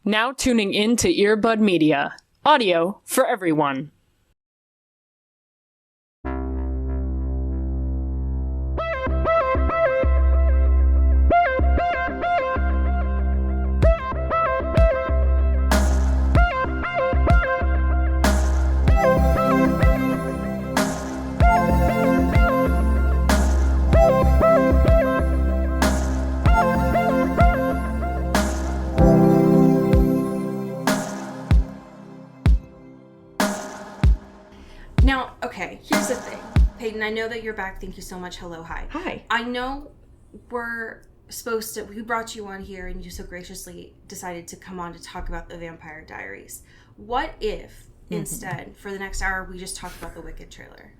Now tuning in to Earbud Media. Audio for everyone. Now, okay, here's the thing. Payton, I know that you're back. Thank you so much. Hello, hi. Hi. I know we brought you on here and you so graciously decided to come on to talk about the Vampire Diaries. What if, instead, for the next hour, we just talk about the Wicked trailer?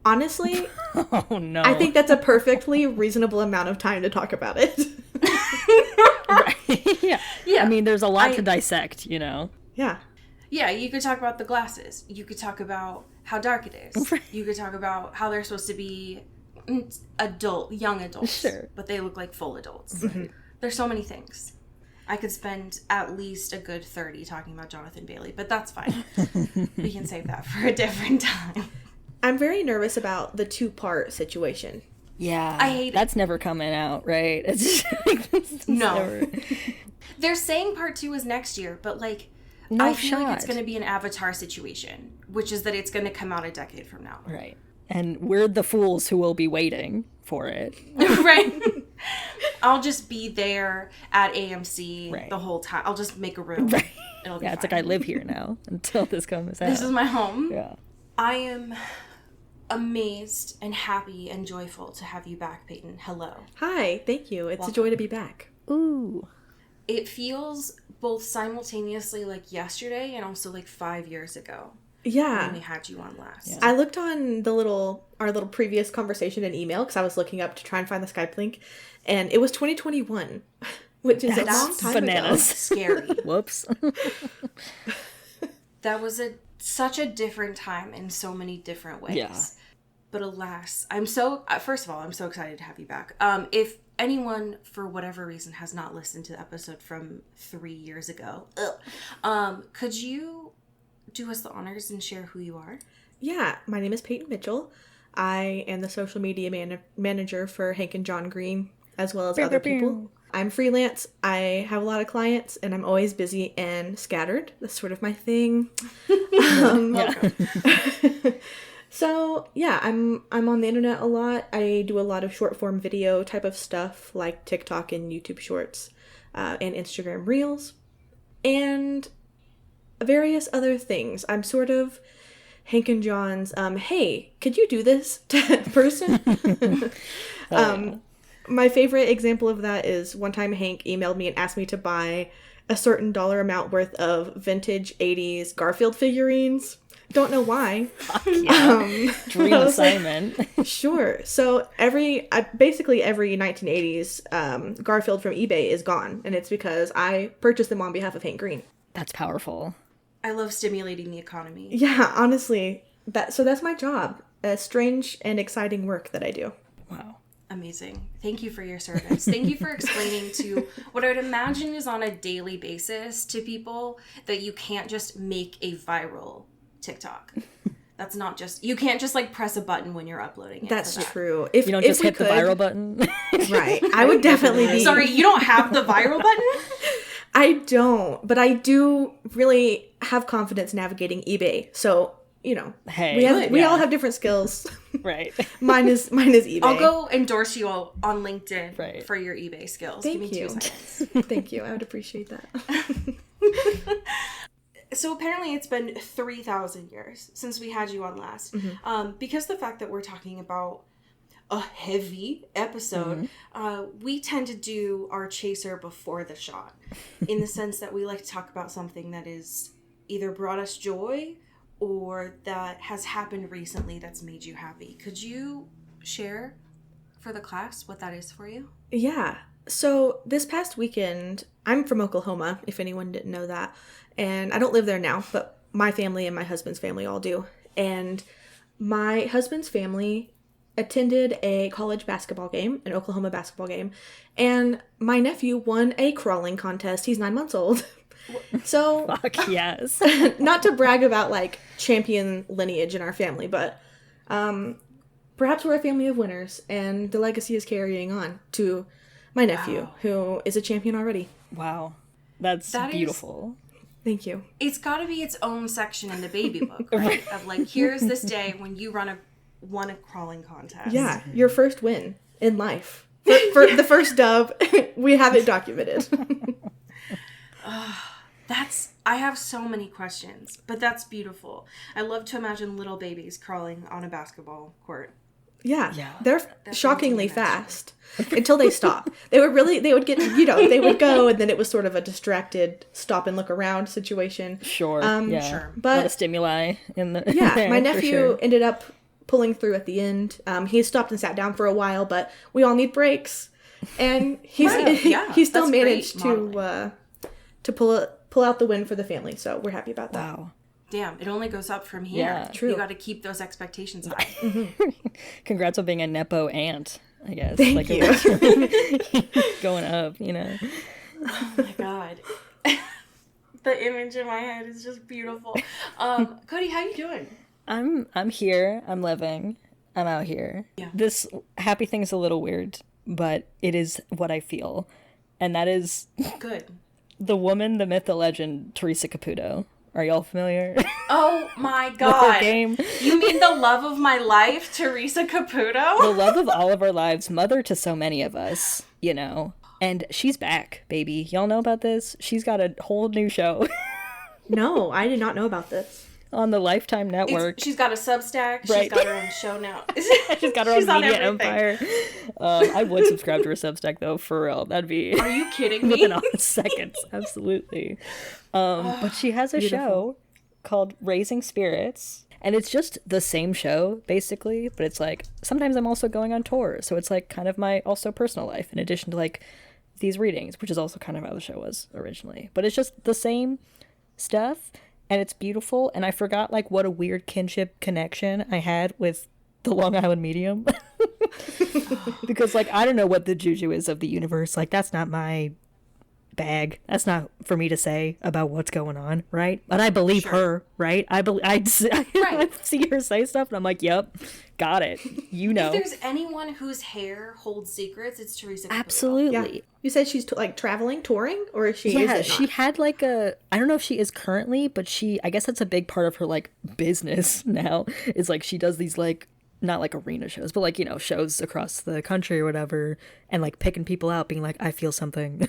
Honestly, Oh no. I think that's a perfectly reasonable amount of time to talk about it. Right. Yeah. I mean, there's a lot to dissect, you know. Yeah. Yeah, you could talk about the glasses. You could talk about how dark it is. Right. You could talk about how they're supposed to be young adults. Sure. But they look like full adults. Mm-hmm. There's so many things. I could spend at least a good 30 talking about Jonathan Bailey, but that's fine. We can save that for a different time. I'm very nervous about the two-part situation. Yeah. I hate it. That's never coming out, right? It's just, No. They're saying part 2 is next year, but like, No I feel like it's shot. going to be an Avatar situation, which is that it's going to come out a decade from now. Right. And we're the fools who will be waiting for it. Right. I'll just be there at AMC Right. the whole time. I'll just make a room. Right. It'll be Yeah, it's fine. like I live here now until this comes out. This is my home. Yeah. I am amazed and happy and joyful to have you back, Payton. Hello. Hi, thank you. It's a joy to be back. Ooh. It feels both simultaneously like yesterday and also like 5 years ago when Yeah. we had you on last. Yeah. I looked on our little previous conversation in email because I was looking up to try and find the Skype link, and it was 2021, which is a That's long time bananas. Scary. Whoops. That was such a different time in so many different ways. Yeah. But alas, first of all, I'm so excited to have you back. If anyone, for whatever reason, has not listened to the episode from 3 years ago, could you do us the honors and share who you are? Yeah, my name is Payton Mitchell. I am the social media manager for Hank and John Green, as well as other people. I'm freelance. I have a lot of clients, and I'm always busy and scattered. That's sort of my thing. So yeah, I'm on the internet a lot. I do a lot of short form video type of stuff like TikTok and YouTube Shorts, and Instagram Reels, and various other things. I'm sort of Hank and John's hey, could you do this person? My favorite example of that is one time Hank emailed me and asked me to buy a certain dollar amount worth of vintage 80s Garfield figurines. Don't know why. Yeah. Dream I was like, assignment. Sure. So basically every 1980s Garfield from eBay is gone, and it's because I purchased them on behalf of Hank Green. That's powerful. I love stimulating the economy. Yeah, honestly, that's my job. A strange and exciting work that I do. Wow. Amazing. Thank you for your service. Thank you for explaining to what I would imagine is on a daily basis to people that you can't just make a viral TikTok. That's not just, you can't just like press a button when you're uploading it. That's for that. true. You don't just we hit the viral button. Right. I would definitely be. Sorry, you don't have the viral button? I don't, but I do really have confidence navigating eBay. So, you know, Hey, we all have different skills. Right. Mine is eBay. I'll go endorse you all on LinkedIn Right. for your eBay skills. Thank Give me you. 2 seconds. Thank you. I would appreciate that. So apparently it's been 3,000 years since we had you on last. Because the fact that we're talking about a heavy episode, we tend to do our chaser before the shot, in the sense that we like to talk about something that is either brought us joy or that has happened recently that's made you happy. Could you share for the class what that is for you? Yeah. So this past weekend, I'm from Oklahoma, if anyone didn't know that. And I don't live there now, but my family and my husband's family all do. And my husband's family attended a college basketball game, an Oklahoma basketball game. And my nephew won a crawling contest. He's 9 months old. So, Fuck yes. not to brag about like champion lineage in our family, but perhaps we're a family of winners, and the legacy is carrying on to my nephew, who is a champion already. Wow. That's beautiful. Thank you. It's got to be its own section in the baby book, right? Of like, here's this day when you won a crawling contest. Yeah, your first win in life. For the first dub, we have it documented. I have so many questions, but that's beautiful. I love to imagine little babies crawling on a basketball court. Yeah. They're shockingly fast until they stop. They would get, they would go, and then it was sort of a distracted stop and look around situation. Sure. Sure. But a lot of stimuli in the my nephew ended up pulling through at the end. He stopped and sat down for a while, but we all need breaks, and he still managed to pull out the win for the family. So we're happy about that. Wow. Damn, it only goes up from here. Yeah, true. You got to keep those expectations high. Congrats on being a Nepo aunt, I guess. Thank you. Going up, Oh my god. The image in my head is just beautiful. Cody, how you doing? I'm here. I'm living. I'm out here. Yeah. This happy thing's a little weird, but it is what I feel. And that is Good. the woman, the myth, the legend, Theresa Caputo. Are y'all familiar? Oh my With her god. game? You mean the love of my life, Theresa Caputo? The love of all of our lives, mother to so many of us, And she's back, baby. Y'all know about this? She's got a whole new show No, I did not know about this. on the Lifetime Network. She's got a Substack. Right. She's got her own show now. She's got her own She's on media everything. empire. I would subscribe to her Substack, though, for real. That'd be Are you kidding me? within seconds. Absolutely. But she has a show called Raising Spirits. And it's just the same show, basically. But it's like, sometimes I'm also going on tour. So it's like kind of my also personal life, in addition to like these readings, which is also kind of how the show was originally. But it's just the same stuff. And it's beautiful. And I forgot like what a weird kinship connection I had with the Long Island Medium. Because like, I don't know what the juju is of the universe. Like, that's not my bag. That's not for me to say about what's going on, right? But I believe her, right? I see her say stuff and I'm like, yep, got it. If there's anyone whose hair holds secrets, it's Theresa Caputo. Absolutely. Yeah. You said she's like traveling, touring, or is she? Yeah, is it she not? had like I don't know if she is currently, but I guess that's a big part of her like business now. Is like she does these like, not like arena shows, but like, shows across the country or whatever, and like picking people out, being like, I feel something.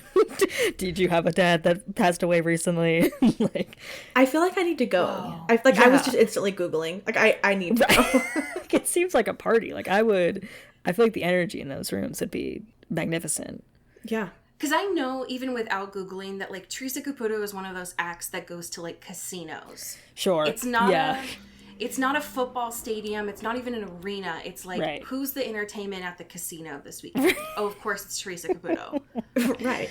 Did you have a dad that passed away recently? Like, I feel like I need to go. Wow. I was just instantly Googling. Like I need to go. it seems like a party. Like I feel like the energy in those rooms would be magnificent. Yeah. Because I know, even without Googling, that like Theresa Caputo is one of those acts that goes to like casinos. Sure. It's not yeah. It's not a football stadium. It's not even an arena. It's like, Right. who's the entertainment at the casino this week? Oh, of course, it's Theresa Caputo. Right.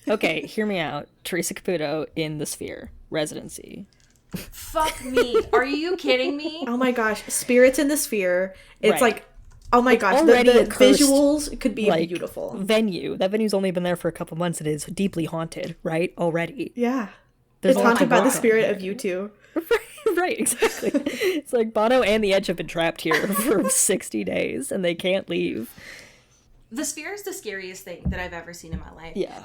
Okay, hear me out. Theresa Caputo in the Sphere residency. Fuck me. Are you kidding me? Oh my gosh, Spirits in the Sphere. It's Right. like, oh my gosh, already the a cursed, visuals could be like, beautiful. venue. That venue's only been there for a couple months. It is deeply haunted, right? Already. Yeah. There's It's a lot haunted to by the work on spirit here. of you two. Right, exactly. It's like Bono and the Edge have been trapped here for 60 days and they can't leave. The Sphere is the scariest thing that I've ever seen in my life. Yeah.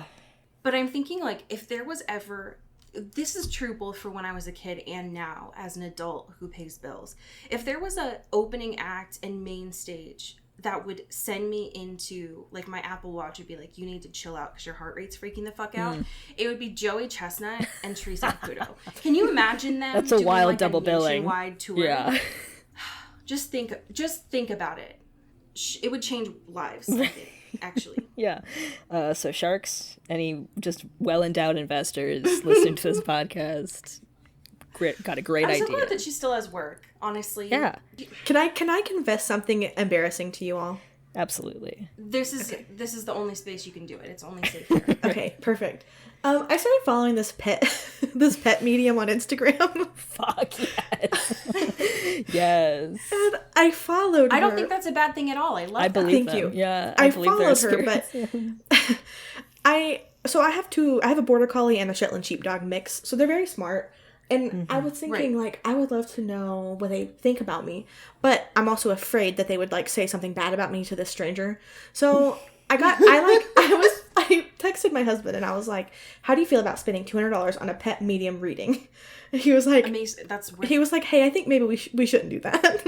But I'm thinking, like, if there was ever... This is true both for when I was a kid and now as an adult who pays bills. If there was a opening act and main stage that would send me into, like, my Apple Watch would be like, you need to chill out because your heart rate's freaking the fuck out. It would be Joey Chestnut and Theresa Caputo. Can you imagine them That's a doing, wild like, double billing. nationwide tour? Yeah. Just think about it. It would change lives, I think, actually. Yeah. So sharks, any just well-endowed investors listening to this podcast, got a great I'm idea. so glad that she still has work, honestly. Yeah, Can I confess something embarrassing to you all? absolutely. This is the only space you can do it. It's only safe here. Okay, perfect. I started following this pet medium on Instagram. Fuck yes. Yes. And I followed her. I don't think that's a bad thing at all. I love I that. believe Thank them. you. Yeah, I believe they're followed her, spirits. but so I have a border collie and a Shetland sheepdog mix, so they're very smart. And I was thinking, like, I would love to know what they think about me, but I'm also afraid that they would, like, say something bad about me to this stranger. So I texted my husband and I was like, how do you feel about spending $200 on a pet medium reading? And he was like, amazing. That's weird. He was like, hey, I think maybe we shouldn't do that.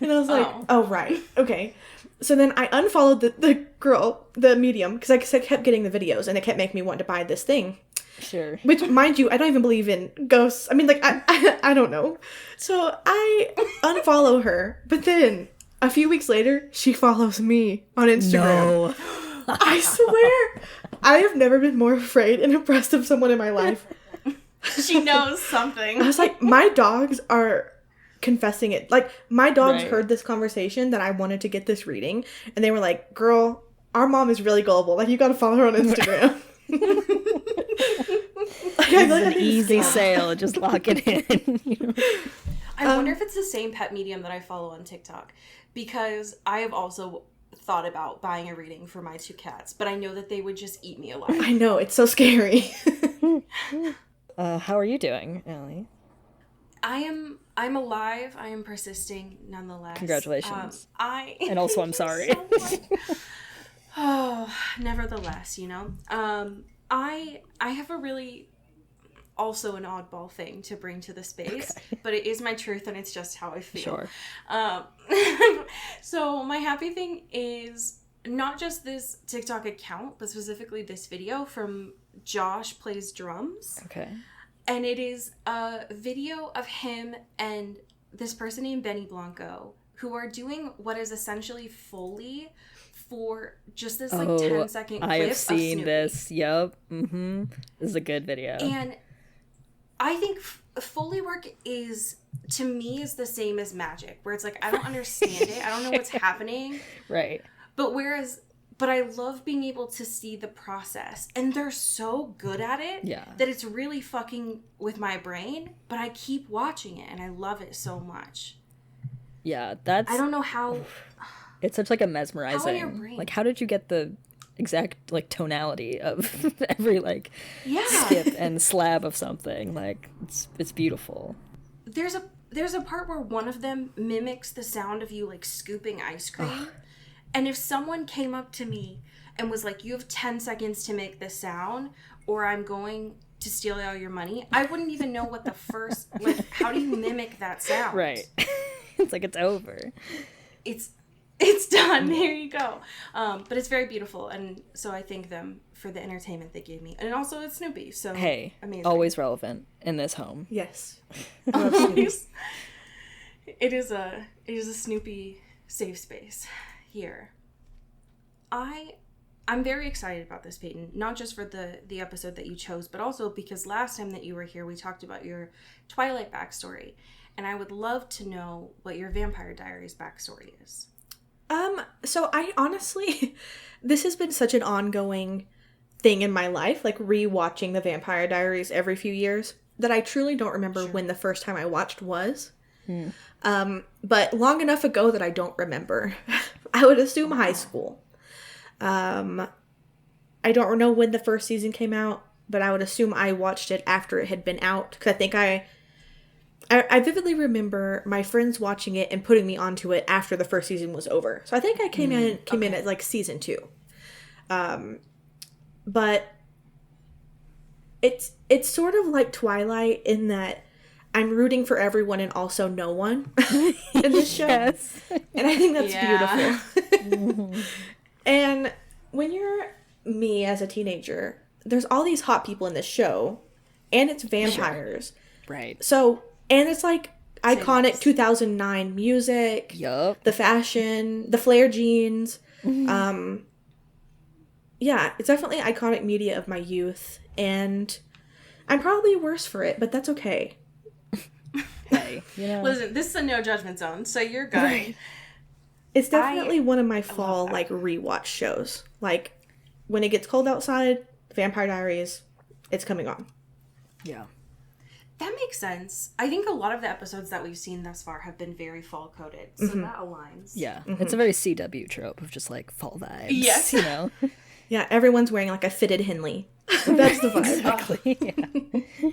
And I was like, oh, right. Okay. So then I unfollowed the medium, because I kept getting the videos and it kept making me want to buy this thing. Sure. Which, mind you, I don't even believe in ghosts. I mean, like, I don't know. So I unfollow her, but then a few weeks later, she follows me on Instagram. No. I swear, I have never been more afraid and impressed of someone in my life. She knows something. I was like, my dogs are confessing it. Like, my dogs heard this conversation that I wanted to get this reading, and they were like, girl, our mom is really gullible. Like, you gotta follow her on Instagram. It's an easy sale. Just lock it in. You know? I wonder if it's the same pet medium that I follow on TikTok, because I have also thought about buying a reading for my 2 cats, but I know that they would just eat me alive. I know, it's so scary. How are you doing, Allie? I'm alive. I am persisting nonetheless. Congratulations. And also I'm sorry. Oh, nevertheless, you know. I have a really also an oddball thing to bring to the space, but it is my truth and it's just how I feel. Sure. So my happy thing is not just this TikTok account, but specifically this video from Josh Plays Drums. Okay. And it is a video of him and this person named Benny Blanco, who are doing what is essentially Foley for just this like 10-second clip. I have seen Snoopy. this. Yep. Mm-hmm. This is a good video. And I think Foley work to me is the same as magic, where it's like, I don't understand it. I don't know what's happening. Right. But I love being able to see the process. And they're so good at it that it's really fucking with my brain. But I keep watching it and I love it so much. Yeah, I don't know how. It's such like a mesmerizing. How in your brain? Like, how did you get the exact like tonality of every like skip and slab of something? Like, it's beautiful. There's a part where one of them mimics the sound of you like scooping ice cream. And if someone came up to me and was like, you have 10 seconds to make this sound, or I'm going to steal all your money, I wouldn't even know what the first, like, how do you mimic that sound? Right. It's like, it's over. It's done. There you go. But it's very beautiful. And so I thank them for the entertainment they gave me. And also it's Snoopy. So hey, amazing. Always relevant in this home. Yes. Always. It is a Snoopy safe space here. I'm very excited about this, Payton, not just for the episode that you chose, but also because last time that you were here, we talked about your Twilight backstory, and I would love to know what your Vampire Diaries backstory is. So I honestly, this has been such an ongoing thing in my life, like rewatching the Vampire Diaries every few years, that I truly don't remember when the first time I watched was. But long enough ago that I don't remember. I would assume high school. I don't know when the first season came out, but I would assume I watched it after it had been out, because I think I vividly remember my friends watching it and putting me onto it after the first season was over. So I think I came in at like season 2. But it's sort of like Twilight in that I'm rooting for everyone and also no one in this show. Yes. And I think that's beautiful. And when you're me as a teenager, there's all these hot people in this show, and it's vampires. Sure. Right. So, and it's like iconic 2009 music. Yup. The fashion, the flare jeans. Yeah, it's definitely iconic media of my youth, and I'm probably worse for it, but that's okay. Hey, you know. Listen, this is a no judgment zone, so you're good. Right. It's definitely one of my fall like rewatch shows. Like when it gets cold outside, Vampire Diaries, it's coming on. Yeah. That makes sense. I think a lot of the episodes that we've seen thus far have been very fall coded, so that aligns. Yeah, it's a very CW trope of just like fall vibes. Yes, you know. Yeah, everyone's wearing like a fitted Henley That's the vibe. Exactly. Yeah.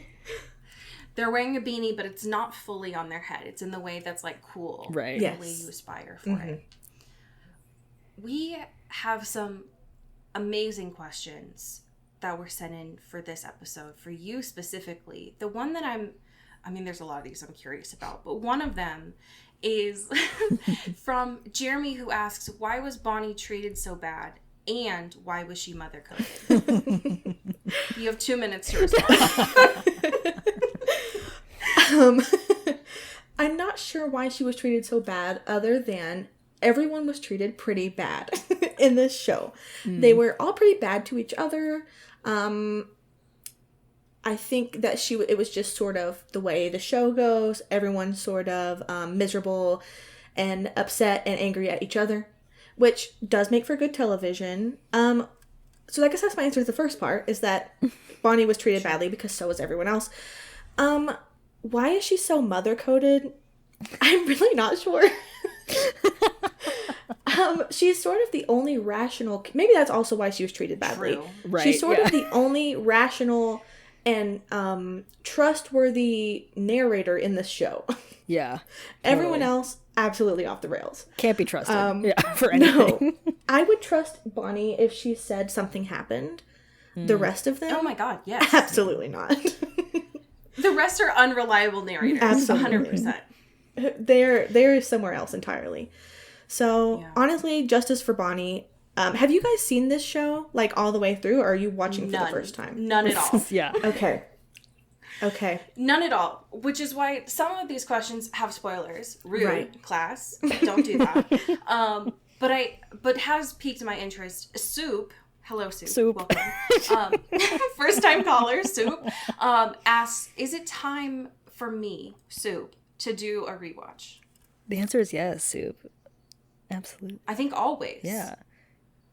They're wearing a beanie, but it's not fully on their head. It's in the way that's like cool. Right. The Yes. way you aspire for it. We have some amazing questions that were sent in for this episode, for you specifically. The one that there's a lot of these I'm curious about, but one of them is from Jeremy, who asks, why was Bonnie treated so bad? And why was she mother-coded? You have 2 minutes to respond. I'm not sure why she was treated so bad, other than everyone was treated pretty bad in this show. They were all pretty bad to each other. I think that it was just sort of the way the show goes. Everyone's sort of miserable and upset and angry at each other, which does make for good television. So I guess that's my answer to the first part, is that Bonnie was treated badly because so was everyone else. Why is she so mother-coded? I'm really not sure. She's sort of the only rational... Maybe that's also why she was treated badly. True. Right, She's sort of the only rational and trustworthy narrator in this show. Yeah. Everyone else, absolutely off the rails. Can't be trusted. For anything. No. I would trust Bonnie if she said something happened. The rest of them... Oh my god, yes. Absolutely not. The rest are unreliable narrators. Absolutely. 100%. They're somewhere else entirely. So, honestly, justice for Bonnie. Have you guys seen this show, like, all the way through, or are you watching for the first time? None at all. Yeah. Okay. None at all. Which is why some of these questions have spoilers. Rude, Right. class. Don't do that. But has piqued my interest. Soup. Hello, Soup. Soup. Welcome. First time caller, Soup. Asks, is it time for me, Soup, to do a rewatch? The answer is yes, Soup. Absolutely. I think always. Yeah.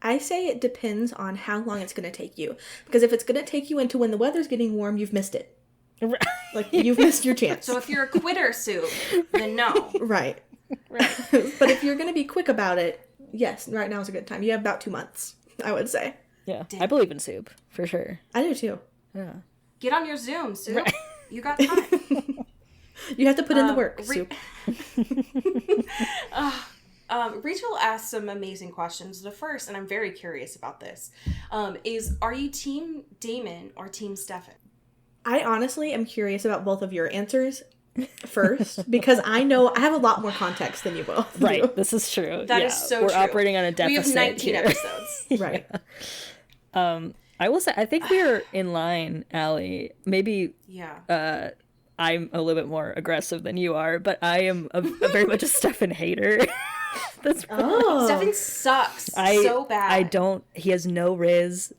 I say it depends on how long it's going to take you. Because if it's going to take you into when the weather's getting warm, you've missed it. Like, you've missed your chance. So if you're a quitter, Soup, then no. Right. Right. But if you're going to be quick about it, yes, right now is a good time. You have about 2 months, I would say. Yeah. I believe in Soup, for sure. I do too. Yeah. Get on your Zoom, Soup. Right. You got time. You have to put in the work, Soup. Rachel asked some amazing questions. The first, and I'm very curious about this, is, are you Team Damon or Team Stefan? I honestly am curious about both of your answers first, because I know I have a lot more context than you both do. Right. This is true. That is so true. We're operating on a deficit. We have 19 here. episodes. Right. I will say, I think we're in line, Allie. Maybe Yeah. I'm a little bit more aggressive than you are, but I am a very much a Stefan hater. That's Stefan sucks so bad. He has no riz.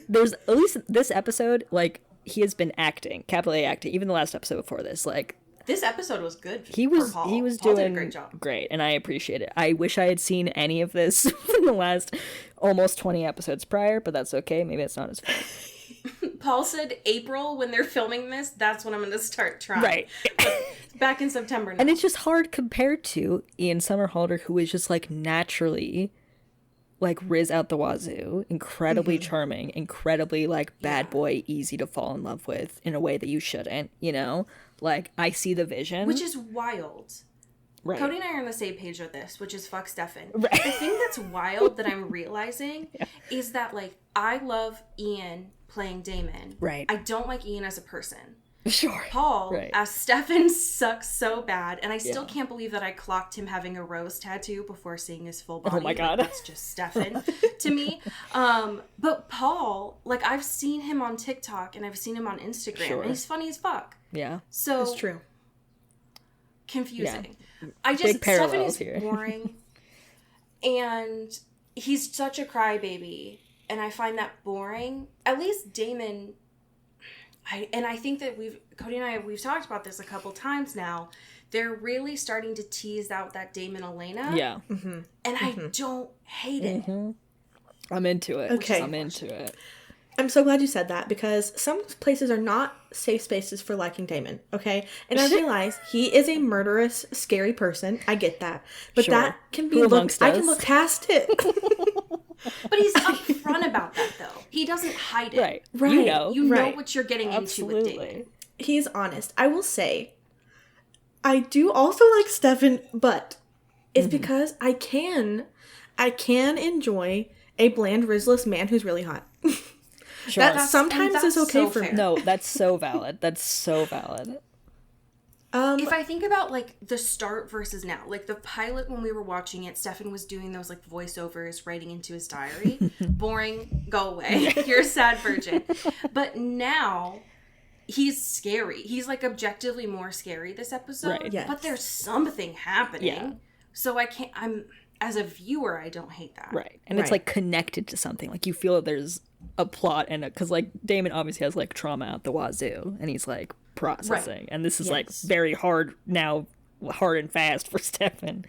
There's at least this episode, like, he has been acting, capital A acting, even the last episode before this, like, This episode was good. He was Paul. Paul doing did a great job. Great, and I appreciate it. I wish I had seen any of this in the last almost 20 episodes prior, but that's okay. Maybe it's not as fun. Paul said April when they're filming this. That's when I'm going to start trying. Right. Back in September now. And it's just hard compared to Ian Somerhalder, who is just like naturally like Riz out the wazoo, incredibly charming, incredibly like bad boy, easy to fall in love with in a way that you shouldn't, you know? Like, I see the vision. Which is wild. Right. Cody and I are on the same page with this, which is fuck Stefan. Right. The thing that's wild that I'm realizing is that, like, I love Ian playing Damon. Right. I don't like Ian as a person. Sure. Paul, as Stefan, sucks so bad, and I still can't believe that I clocked him having a rose tattoo before seeing his full body. Oh my God. Like, that's just Stefan to me. But Paul, like, I've seen him on TikTok and I've seen him on Instagram, and he's funny as fuck. Yeah. So It's true. Confusing. Yeah. I just Big parallels Stefan is here. boring, and he's such a crybaby, and I find that boring. At least Damon. I think that Cody and I, we've talked about this a couple times now. They're really starting to tease out that Damon Elena. Yeah. And I don't hate it. I'm into it. Okay. I'm into it. I'm so glad you said that, because some places are not safe spaces for liking Damon, okay? And I realize he is a murderous, scary person. I get that. But that can be Who amongst I can us? look past it. But he's upfront about that, though. He doesn't hide it. Right. Right. You know. You know Right. what you're getting into with Damon. He's honest. I will say, I do also like Stefan, but it's because I can enjoy a bland, rizless man who's really hot. Sure. That sometimes that's is okay so for fair. me. No, that's so valid. That's so valid. If I think about, like, the start versus now, like, the pilot, when we were watching it, Stefan was doing those, like, voiceovers, writing into his diary. Boring, go away. You're a sad virgin. But now, he's scary. He's, like, objectively more scary this episode. Right. Yes. But there's something happening. Yeah. So as a viewer, I don't hate that. Right. And it's, like, connected to something. Like, you feel that there's a plot and because, like, Damon obviously has, like, trauma out the wazoo. And he's, like, processing. Right. And this is, like, very hard and fast for Stefan.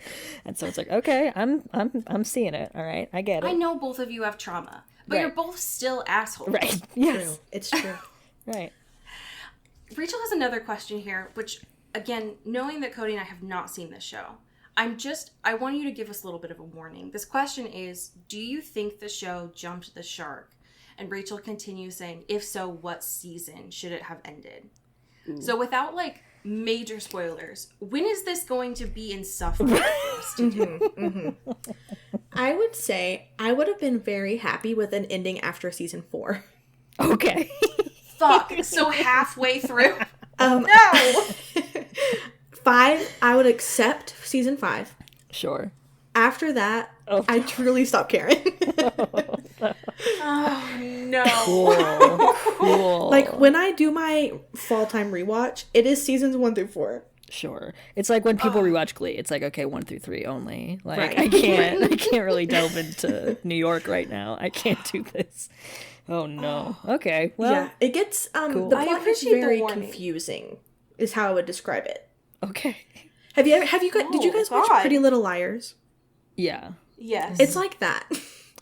And so it's like, okay, I'm seeing it. All right. I get it. I know both of you have trauma, but Right. you're both still assholes. Right. Yes. True. It's true. Right. Rachel has another question here, which, again, knowing that Cody and I have not seen this show, I want you to give us a little bit of a warning. This question is, do you think the show jumped the shark? And Rachel continues saying, if so, what season should it have ended? So without, like, major spoilers, when is this going to be insufferable for us to do? I would say I would have been very happy with an ending after season 4. Okay. Fuck. So halfway through? No! 5, I would accept season 5. Sure. After that, Oh. I truly stopped caring. Oh, no. Cool. Cool. Like, when I do my fall time rewatch, it is seasons 1 through 4. Sure. It's like when people rewatch Glee, it's like, okay, 1 through 3 only. Like, Right. I can't really delve into New York right now. I can't do this. Oh no. Okay. Well, Yeah, it gets, cool. the I plot is appreciate the very warning. confusing, is how I would describe it. okay. Did you guys watch God. Pretty Little Liars? Yeah. Yes. It's like that.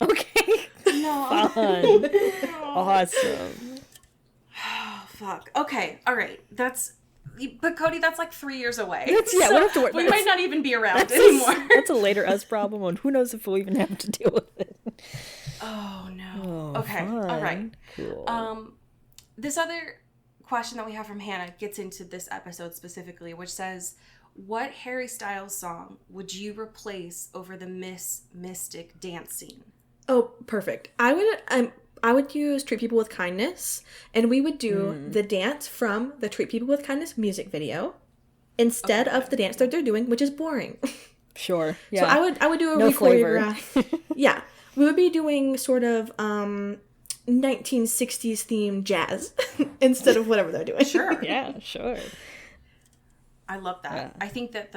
Okay. no. Fun. Awesome. Oh, fuck. Okay. All right. But Cody, that's like 3 years away. We don't have to worry. We might not even be around That's anymore. that's a later us problem, and who knows if we'll even have to deal with it. Oh, no. Oh, Okay. fun. All right. Cool. This other question that we have from Hannah gets into this episode specifically, which says, what Harry Styles song would you replace over the Miss Mystic dance scene? Oh, perfect. I would use Treat People with Kindness, and we would do the dance from the Treat People with Kindness music video instead of the dance that they're doing, which is boring. Sure. Yeah. So I would do a No flavor. re-choreograph. Yeah. We would be doing sort of 1960s themed jazz instead of whatever they're doing. Sure. Yeah. Sure. I love that. Yeah. I think that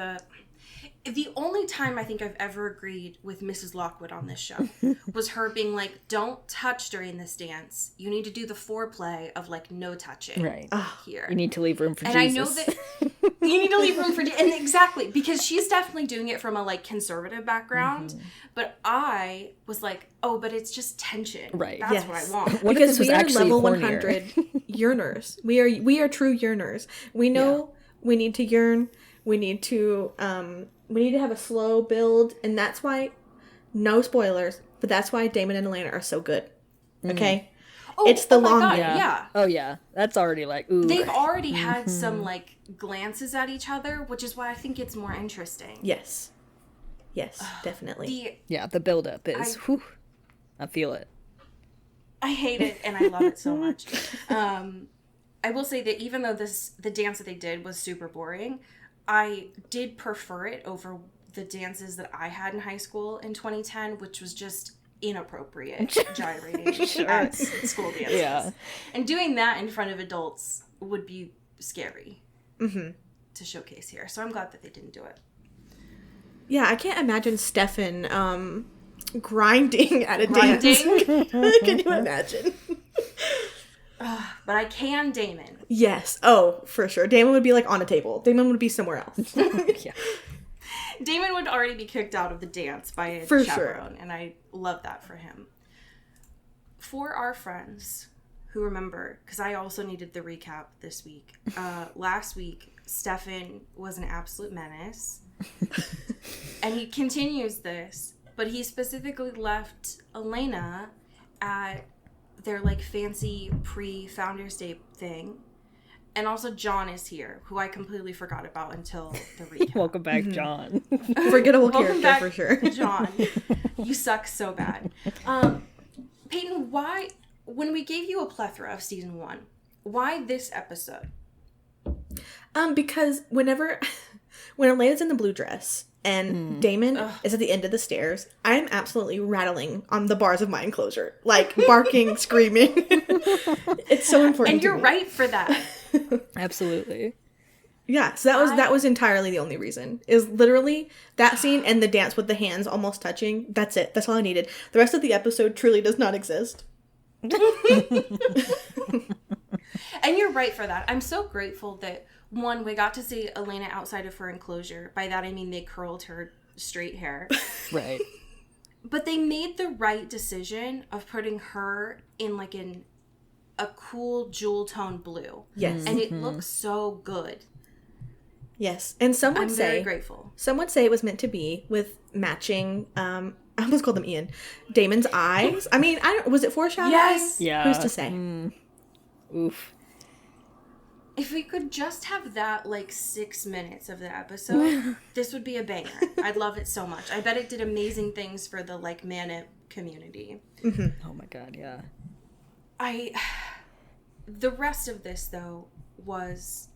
the only time I think I've ever agreed with Mrs. Lockwood on this show was her being like, don't touch during this dance. You need to do the foreplay of, like, no touching Right. here. You need to leave room for and Jesus. I know that you need to leave room for... And exactly, because she's definitely doing it from a, like, conservative background. But I was like, oh, but it's just tension. Right. That's what I want. What if Because this was we are actually level hornier? 100 yearners. We are true yearners. We know we need to yearn. We need to have a slow build, and that's why, no spoilers, but that's why Damon and Elena are so good. Okay? Oh, It's the my long God, game. yeah. Oh yeah. That's already like ooh. They've already had some, like, glances at each other, which is why I think it's more interesting. Yes. Yes, definitely. Yeah. The buildup is. Whew, I feel it. I hate it, and I love it so much. I will say that even though the dance that they did was super boring, I did prefer it over the dances that I had in high school in 2010, which was just inappropriate gyrating at school dances. Yeah. And doing that in front of adults would be scary to showcase here. So I'm glad that they didn't do it. Yeah, I can't imagine Stefan grinding at a dance. Can you imagine? But I can Damon. Yes. Oh, for sure. Damon would be like on a table. Damon would be somewhere else. Yeah. Damon would already be kicked out of the dance by a For chaperone, and I love that for him. For our friends who remember, because I also needed the recap this week. Last week, Stefan was an absolute menace, and he continues this. but he specifically left Elena at their, like, fancy pre-Founders Day thing. And also John is here, who I completely forgot about until the recap. Welcome back, John. Forgettable Welcome character back, for sure. John. You suck so bad. Payton, why, when we gave you a plethora of season 1, why this episode? Because when Elena's in the blue dress and Damon is at the end of the stairs, I'm absolutely rattling on the bars of my enclosure, like barking, screaming. It's so important. And you're to me. right for that. Absolutely. Yeah, so that was entirely the only reason. Is literally that scene and the dance with the hands almost touching. That's it. That's all I needed. The rest of the episode truly does not exist. And you're right for that. I'm so grateful that, one, we got to see Elena outside of her enclosure. By that I mean they curled her straight hair. Right. But they made the right decision of putting her in, like, a cool jewel tone blue. Yes. And it looks so good. Yes. And some would I'm say very grateful. Some would say it was meant to be with matching I almost called them Ian. Damon's eyes. I mean, was it foreshadowing? Yes. Yeah. Who's to say? Oof. If we could just have that, like, 6 minutes of the episode, this would be a banger. I'd love it so much. I bet it did amazing things for the, like, Manip community. Mm-hmm. Oh my god, yeah. The rest of this, though, was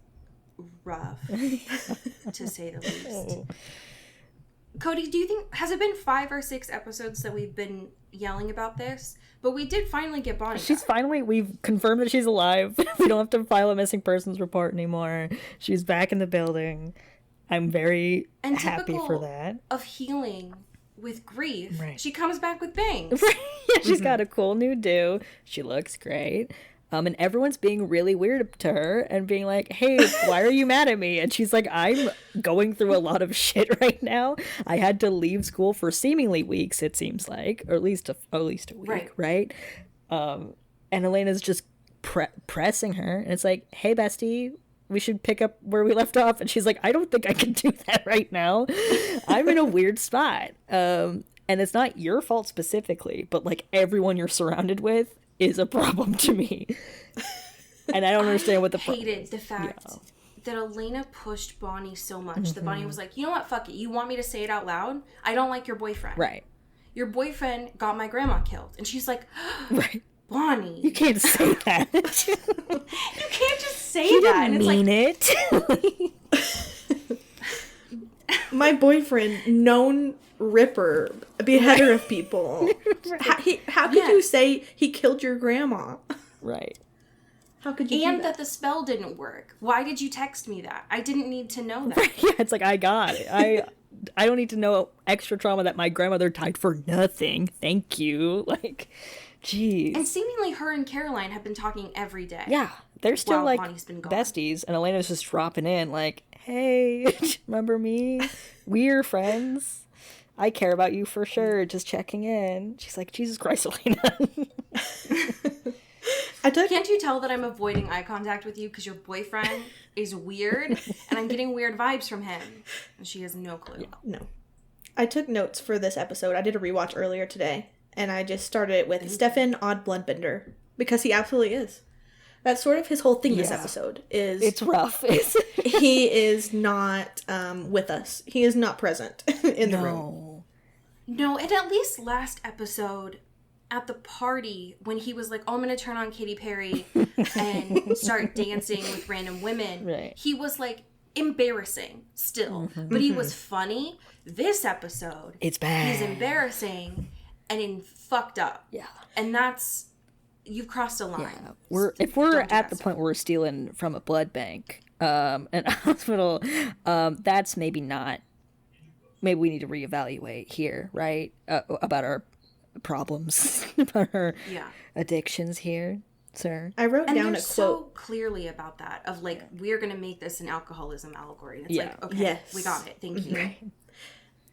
rough, to say the least. Cody, do you think, has it been 5 or 6 episodes that we've been yelling about this? But we did finally get Bonnie back. We've confirmed that she's alive. We don't have to file a missing persons report anymore. She's back in the building. I'm very happy for that. Of healing with grief, right. She comes back with bangs. Yeah, she's got a cool new do. She looks great. And everyone's being really weird to her and being like, hey, why are you mad at me? And she's like, I'm going through a lot of shit right now. I had to leave school for seemingly weeks, it seems like, or at least a week, right? And Elena's just pressing her. And it's like, hey, bestie, we should pick up where we left off. And she's like, I don't think I can do that right now. I'm in a weird spot. And it's not your fault specifically, but, like, everyone you're surrounded with is a problem to me. And I don't understand what the hated the fact that Elena pushed Bonnie so much that Bonnie was like, you know what, fuck it, you want me to say it out loud? I don't like your boyfriend. Right. Your boyfriend got my grandma killed. And she's like, right. Bonnie, you can't say that. You can't just say he that. Didn't and mean it. My boyfriend, known ripper, beheader of people. How could you say he killed your grandma? Right. How could you? And that the spell didn't work. Why did you text me that? I didn't need to know that. Yeah, it's like, I got it. I don't need to know extra trauma that my grandmother died for nothing. Thank you. Like, jeez. And seemingly her and Caroline have been talking every day. Yeah, they're still while like Bonnie's been gone. besties, and Elena's just dropping in like, hey, remember me? We're friends. I care about you for sure. Just checking in. She's like, Jesus Christ, Elena. Can't you tell that I'm avoiding eye contact with you because your boyfriend is weird and I'm getting weird vibes from him? And she has no clue. No. I took notes for this episode. I did a rewatch earlier today, and I just started it with Stefan Odd Bloodbender, because he absolutely is. That's sort of his whole thing this episode. It's rough. He is not with us. He is not present in the room. No, and at least last episode at the party when he was like, oh, I'm going to turn on Katy Perry and start dancing with random women. Right. He was like embarrassing still, but he was funny. This episode, it's bad. He's embarrassing and fucked up. Yeah. And that's... You've crossed a line. Yeah. If we're at the point where we're stealing from a blood bank, and a hospital, that's maybe not. Maybe we need to reevaluate here, right? About our problems, about our addictions here, sir. I wrote down a quote so clearly about that of like, we're gonna make this an alcoholism allegory. And it's like, okay, we got it. Thank you.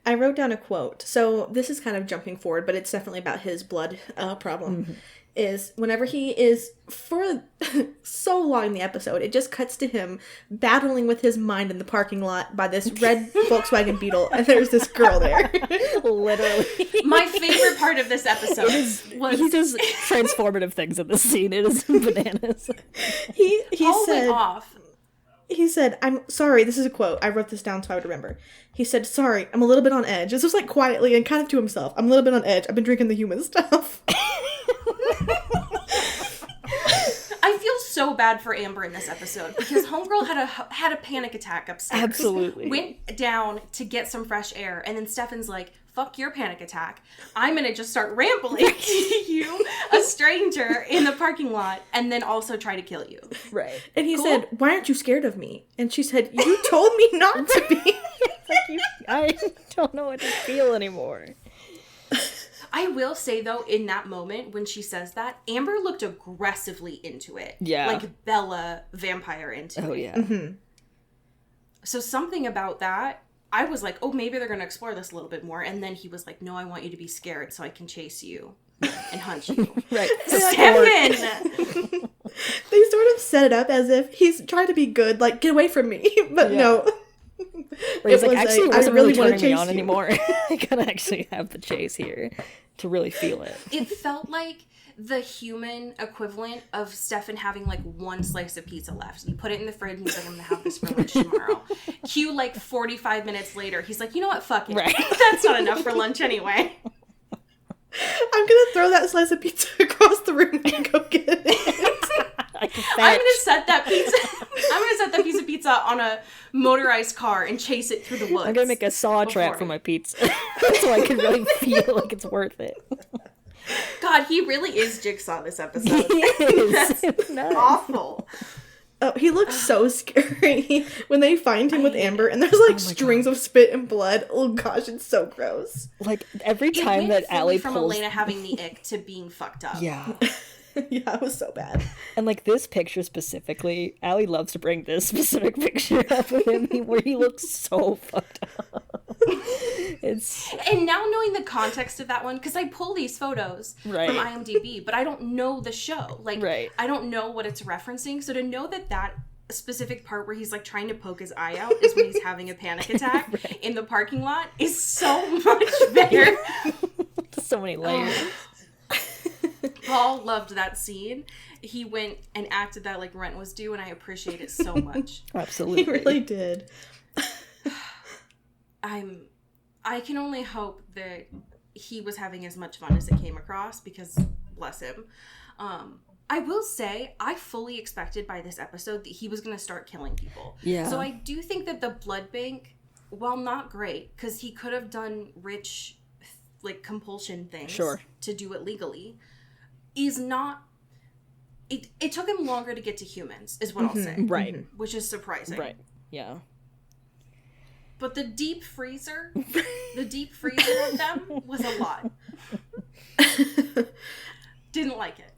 I wrote down a quote. So this is kind of jumping forward, but it's definitely about his blood problem. is whenever he is, for so long in the episode, it just cuts to him battling with his mind in the parking lot by this red Volkswagen Beetle, and there's this girl there. Literally. My favorite part of this episode was... He does transformative things in this scene. It is bananas. He Paul said... went off. He said, I'm sorry, this is a quote. I wrote this down so I would remember. He said, sorry, I'm a little bit on edge. This was like quietly and kind of to himself. I'm a little bit on edge. I've been drinking the human stuff. I feel so bad for Amber in this episode because Homegirl had a panic attack upstairs. Absolutely. Went down to get some fresh air, and then Stefan's like, fuck your panic attack. I'm gonna just start rambling to you, a stranger, in the parking lot, and then also try to kill you. Right. And he said, why aren't you scared of me? And she said, you told me not to be. I don't know what to feel anymore. I will say, though, in that moment, when she says that, Amber looked aggressively into it. Yeah. Like Bella Vampire into it. Oh, yeah. Mm-hmm. So something about that, I was like, oh, maybe they're going to explore this a little bit more. And then he was like, no, I want you to be scared so I can chase you and hunt you. Right. Stefan! They sort of set it up as if he's trying to be good, like, get away from me. But no. Where he's like, actually, it wasn't really turning me on you. anymore. I gotta actually have the chase here to really feel it. It felt like the human equivalent of Stefan having like one slice of pizza left. You put it in the fridge and he's like, I'm gonna have this for lunch tomorrow. Cue like 45 minutes later, he's like, you know what, fuck it. Right. That's not enough for lunch anyway. I'm gonna throw that slice of pizza across the room and go get it. I'm gonna set that piece of pizza on a motorized car and chase it through the woods. I'm gonna make a saw trap for my pizza so I can really feel like it's worth it. God, he really is Jigsaw this episode. He is. That's awful. Oh, he looks so scary when they find him with Amber, and there's like strings of spit and blood. Oh gosh, it's so gross. Like every time that Allie from pulls... Elena having the ick to being fucked up. Yeah. Yeah, it was so bad. And like this picture specifically, Allie loves to bring this specific picture up of him where he looks so fucked up. And now knowing the context of that one, because I pull these photos from IMDb, but I don't know the show. Like, I don't know what it's referencing. So to know that specific part where he's like trying to poke his eye out is when he's having a panic attack in the parking lot is so much better. So many layers. Paul loved that scene. He went and acted that like rent was due, and I appreciate it so much. Absolutely. He really did. I can only hope that he was having as much fun as it came across, because bless him. I will say, I fully expected by this episode that he was going to start killing people. Yeah. So I do think that the blood bank, while not great, because he could have done rich, like, compulsion things to do it legally, is not... It took him longer to get to humans, is what I'll say. Right. Which is surprising. Right. Yeah. But the deep freezer of them was a lot. Didn't like it.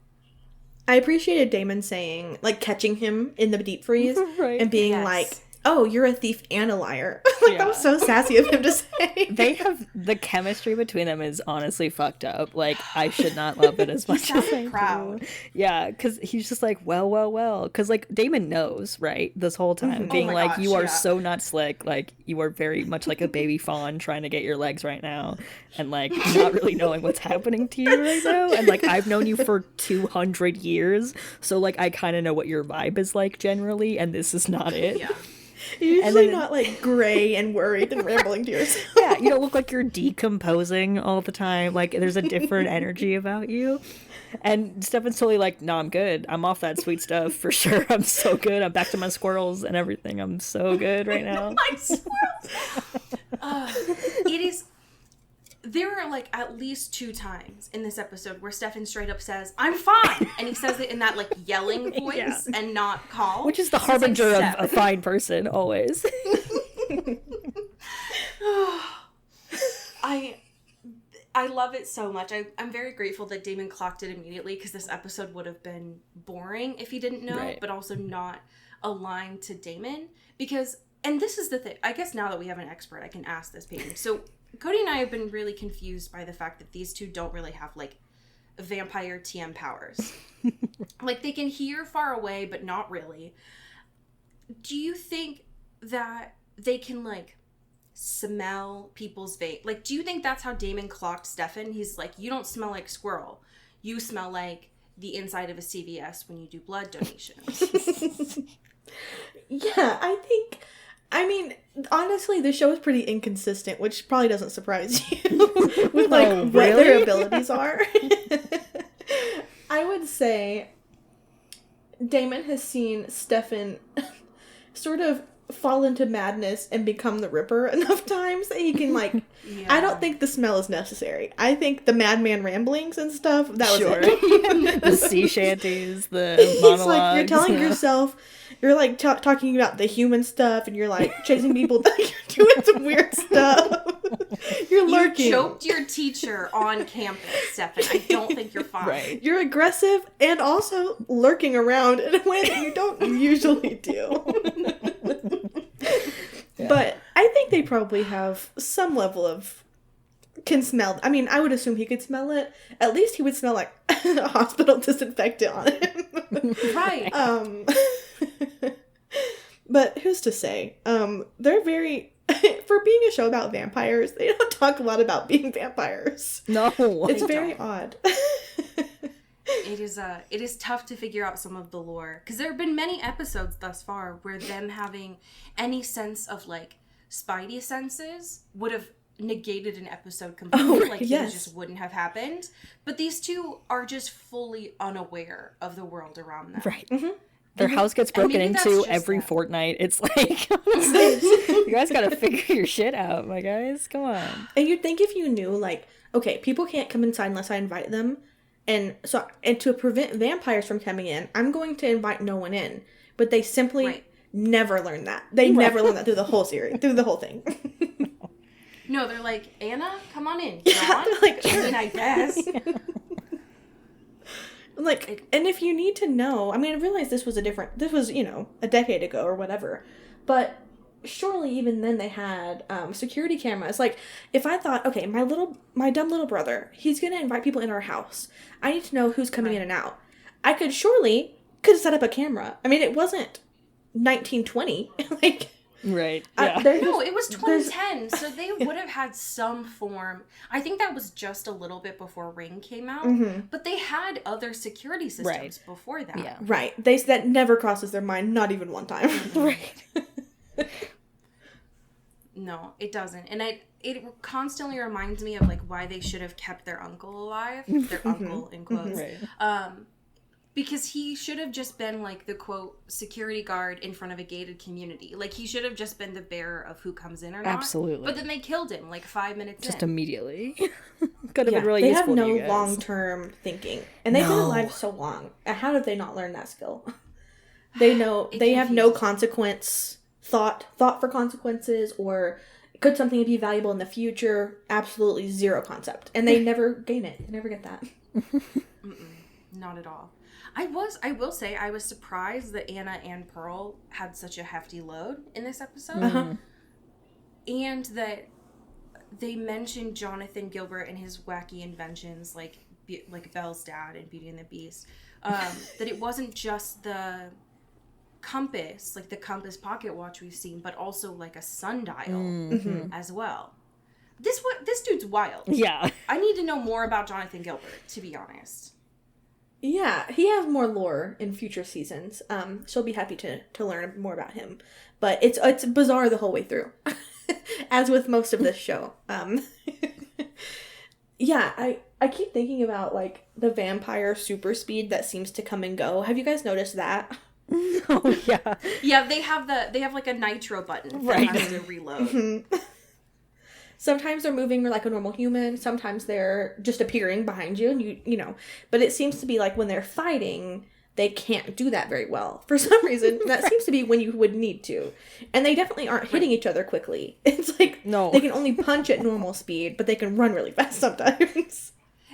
I appreciated Damon saying, like, catching him in the deep freeze and being like, oh, you're a thief and a liar. Like, that was so sassy of him to say. They have, the chemistry between them is honestly fucked up. Like, I should not love it as much as I proud. do. Yeah, because he's just like, well. Because, like, Damon knows, right, this whole time, being like, gosh, you are so not slick. Like, you are very much like a baby fawn trying to get your legs right now. And, like, not really knowing what's happening to you right now. And, like, I've known you for 200 years. So, like, I kind of know what your vibe is like generally. And this is not it. Yeah. You're usually not, like, gray and worried and rambling to yourself. Yeah, you don't look like you're decomposing all the time. Like, there's a different energy about you. And Stefan's totally like, no, I'm good. I'm off that sweet stuff for sure. I'm so good. I'm back to my squirrels and everything. I'm so good right now. My squirrels! It is... There are, like, at least 2 times in this episode where Stefan straight up says, I'm fine! And he says it in that, like, yelling voice and not calm. Which is the harbinger of a fine person, always. I love it so much. I'm very grateful that Damon clocked it immediately, because this episode would have been boring if he didn't know, but also not aligned to Damon. Because, and this is the thing, I guess now that we have an expert, I can ask this, Payton. So... Cody and I have been really confused by the fact that these two don't really have, like, vampire TM powers. Like, they can hear far away, but not really. Do you think that they can, like, smell people's vape? Like, do you think that's how Damon clocked Stefan? He's like, you don't smell like squirrel. You smell like the inside of a CVS when you do blood donations. Yeah, I mean, honestly, the show is pretty inconsistent, which probably doesn't surprise you with, like, Oh, what their really? abilities are. I would say Damon has seen Stefan sort of fall into madness and become the Ripper enough times that he can, like, I don't think the smell is necessary. I think the madman ramblings and stuff, that was it. The sea shanties, the It's monologues. like you're telling yourself, you're like talking about the human stuff, and you're like chasing people. You're doing some weird stuff. You're lurking. You choked your teacher on campus, Stefan. I don't think you're fine. Right. You're aggressive and also lurking around in a way that you don't usually do. Yeah. But I think they probably have some level of can smell. I mean, I would assume he could smell it. At least he would smell like a hospital disinfectant on him. Right. But who's to say? They're very for being a show about vampires, they don't talk a lot about being vampires. No. It's very odd. It is tough to figure out some of the lore, because there have been many episodes thus far where them having any sense of, like, spidey senses would have negated an episode completely. Like, yes. things just wouldn't have happened. But these two are just fully unaware of the world around them. Right. Mm-hmm. Their house gets broken maybe that's into just every that. fortnight. It's like, honestly, you guys gotta figure your shit out, my guys. Come on. And you'd think if you knew, like, okay, people can't come inside unless I invite them. And to prevent vampires from coming in, I'm going to invite no one in. But they simply never learn that. They never learn that through the whole series, through the whole thing. No, they're like, Anna, come on in. John? They're like, I mean, I guess. Like, and if you need to know, I mean, I realize this was, a decade ago or whatever. But surely even then they had security cameras. Like, if I thought, okay, my dumb little brother, he's going to invite people in our house. I need to know who's coming in and out. I could set up a camera. I mean, it wasn't 1920. Like, Right. Yeah. No, it was 2010, so they would have had some form. I think that was just a little bit before Ring came out, but they had other security systems before that. Yeah. right. That never crosses their mind, not even one time. Right. No, it doesn't. And it constantly reminds me of, like, why they should have kept their uncle alive. Their uncle, in quotes. Right. Because he should have just been, like, the, quote, security guard in front of a gated community. Like, he should have just been the bearer of who comes in or not. Absolutely. But then they killed him, like, 5 minutes Just in. immediately. Could have been really they useful have to no you guys. long-term thinking. And they've been alive so long. How did they not learn that skill? They have no thought for consequences, or could something be valuable in the future? Absolutely zero concept. And they never gain it. They never get that. Not at all. I will say, I was surprised that Anna and Pearl had such a hefty load in this episode. And that they mentioned Jonathan Gilbert and his wacky inventions, like Belle's dad and Beauty and the Beast. That it wasn't just the compass, like the compass pocket watch we've seen, but also like a sundial as well. This dude's wild. Yeah. I need to know more about Jonathan Gilbert, to be honest. Yeah, he has more lore in future seasons. She'll be happy to learn more about him. But it's bizarre the whole way through. As with most of this show. Yeah, I keep thinking about, like, the vampire super speed that seems to come and go. Have you guys noticed that? Oh, yeah. Yeah, they have like a nitro button that has to reload. Sometimes they're moving like a normal human. Sometimes they're just appearing behind you, and you know. But it seems to be like when they're fighting, they can't do that very well. For some reason, that seems to be when you would need to. And they definitely aren't hitting each other quickly. It's like they can only punch at normal speed, but they can run really fast sometimes.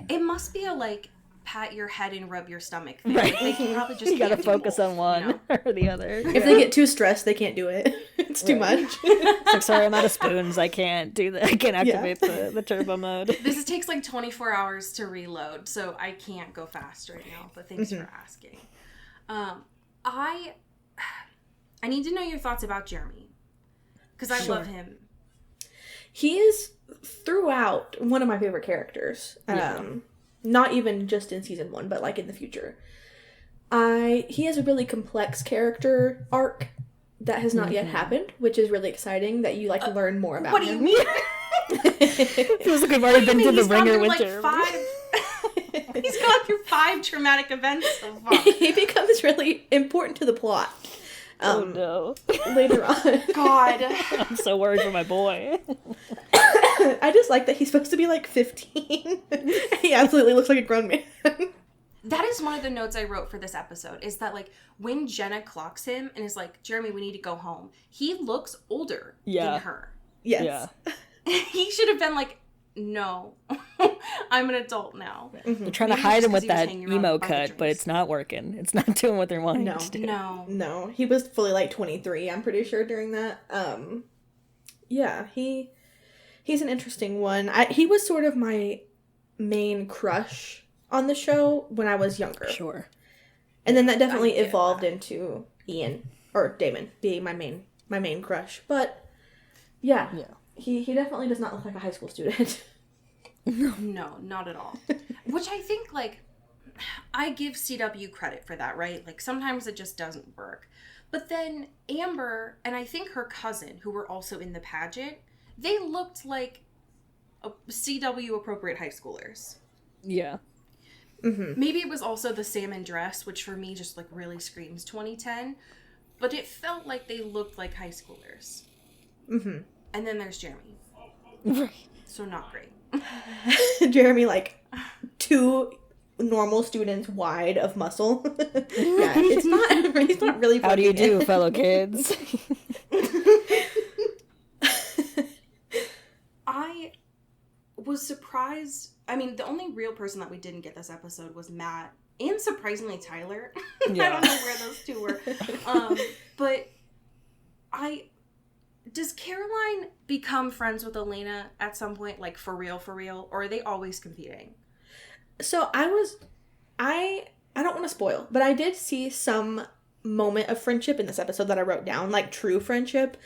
It must be a, like, pat your head and rub your stomach thing. Right. Like, they can probably just You gotta can't do focus both, on one you know? or the other. If they get too stressed, they can't do it. It's too much. It's like, sorry, I'm out of spoons. I can't do that. I can't activate the turbo mode. This takes like 24 hours to reload, so I can't go fast right now, but thanks for asking. I need to know your thoughts about Jeremy, because I love him. He is, throughout, one of my favorite characters. Not even just in season 1, but like in the future. He has a really complex character arc that has not yet happened, which is really exciting, that you like learn more about what do him. you mean? Feels like we've already been through the ringer with him. He's gone through 5 traumatic events so far. He becomes really important to the plot. Oh no. Later on. God. I'm so worried for my boy. I just like that he's supposed to be like 15. He absolutely looks like a grown man. That is one of the notes I wrote for this episode, is that like when Jenna clocks him and is like, Jeremy, we need to go home, he looks older than her. Yes. Yeah. He should have been like, no, I'm an adult now. They're trying to hide him with that emo cut, but it's not working. It's not doing what they're wanting to do. No. He was fully like 23, I'm pretty sure, during that. Yeah, he's an interesting one. He was sort of my main crush on the show when I was younger. Sure. And then that definitely evolved into Ian, or Damon, being my main crush. But, yeah. He definitely does not look like a high school student. No, not at all. Which I think, like, I give CW credit for that, right? Like, sometimes it just doesn't work. But then Amber, and I think her cousin, who were also in the pageant, they looked like CW appropriate high schoolers. Yeah. Mm-hmm. Maybe it was also the salmon dress, which for me just, like, really screams 2010. But it felt like they looked like high schoolers. Mm-hmm. And then there's Jeremy. Right. So not great. Jeremy, like, 2 normal students wide of muscle. Yeah, he's not really. How do you do, fellow kids? I was surprised. I mean, the only real person that we didn't get this episode was Matt, and surprisingly Tyler. Yeah. I don't know where those 2 were. But does Caroline become friends with Elena at some point, like for real, or are they always competing? So I don't want to spoil, but I did see some moment of friendship in this episode that I wrote down. Like, true friendship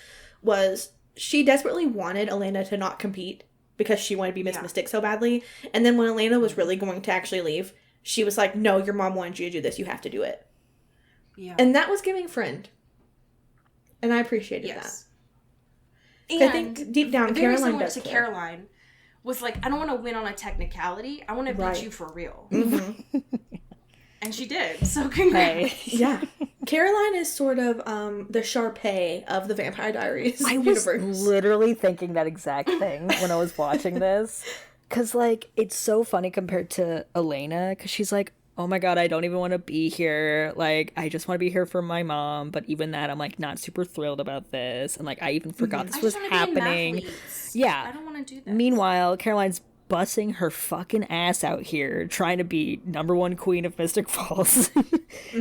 was she desperately wanted Elena to not compete because she wanted to be Miss Mystic so badly. And then when Elena was really going to actually leave, she was like, no, your mom wanted you to do this. You have to do it. Yeah. And that was giving friend. And I appreciated that. And I think deep down, Caroline does. Caroline was like, I don't want to win on a technicality. I want to beat you for real. Mm-hmm. And she did. So congrats. Yeah. Caroline is sort of the Sharpay of the Vampire Diaries universe. I was literally thinking that exact thing when I was watching this. Because, like, it's so funny compared to Elena. Because she's like, oh my god, I don't even want to be here. Like, I just want to be here for my mom. But even that, I'm, like, not super thrilled about this. And, like, I even forgot this was happening. Yeah. I don't want to do that. Meanwhile, Caroline's bussing her fucking ass out here, trying to be #1 queen of Mystic Falls.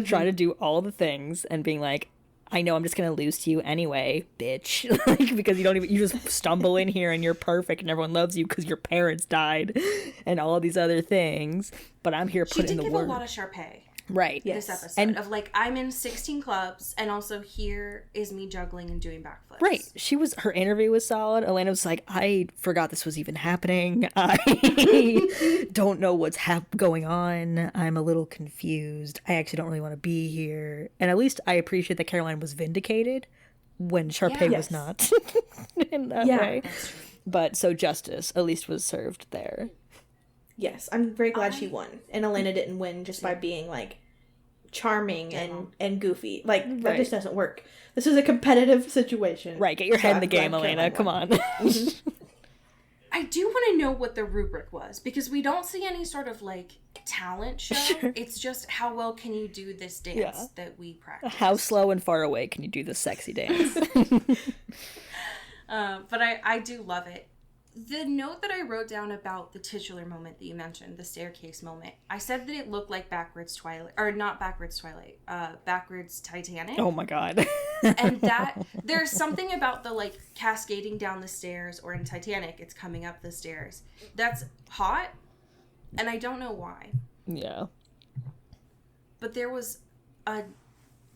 Trying to do all the things and being like, I know I'm just gonna lose to you anyway, bitch. Like, because you just stumble in here and you're perfect and everyone loves you because your parents died and all these other things. But I'm here putting in the work. She did give a lot of Sharpay. Right. This episode of like, I'm in 16 clubs and also here is me juggling and doing backflips. Right. Her interview was solid. Elena was like, I forgot this was even happening. I don't know what's going on. I'm a little confused. I actually don't really want to be here. And at least I appreciate that Caroline was vindicated when Sharpay was not in that way. That's true. But so justice at least was served there. Yes, I'm very glad she won. And Elena didn't win just by being, like, charming and goofy. Like, that just doesn't work. This is a competitive situation. Right, get your head in the game, Elena. Come on. I do want to know what the rubric was, because we don't see any sort of, like, talent show. Sure. It's just how well can you do this dance that we practice. How slow and far away can you do this sexy dance? But I do love it. The note that I wrote down about the titular moment that you mentioned, the staircase moment, I said that it looked like backwards Twilight, or not backwards Twilight, backwards Titanic. Oh my god. And that, there's something about the, like, cascading down the stairs, or in Titanic, it's coming up the stairs. That's hot, and I don't know why. Yeah. But there was a,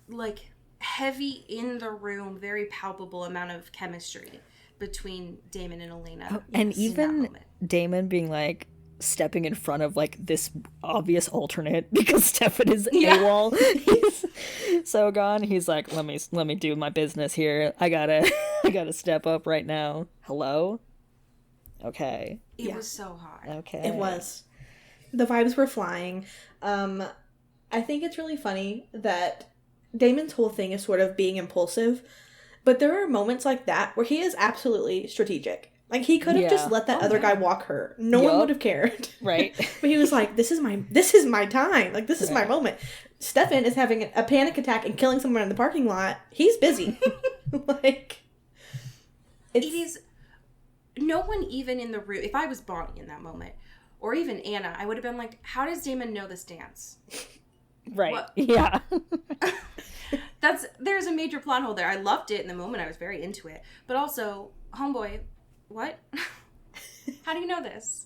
like, heavy in the room, very palpable amount of chemistry between Damon and Elena. Oh, and even Damon being like stepping in front of like this obvious alternate because Stefan is AWOL. He's so gone. He's like, let me do my business here. I gotta step up right now. Hello? Okay. It was so hot. Okay. It was. The vibes were flying. I think it's really funny that Damon's whole thing is sort of being impulsive. But there are moments like that where he is absolutely strategic. Like, he could have just let that other guy walk her. No one would have cared. Right. But he was like, this is my time. Like, this is my moment. Stefan is having a panic attack and killing someone in the parking lot. He's busy. Like, it is... No one even in the room... If I was Bonnie in that moment, or even Anna, I would have been like, how does Damon know this dance? Right. What? Yeah. There's a major plot hole there. I loved it in the moment. I was very into it. But also, homeboy, what? How do you know this?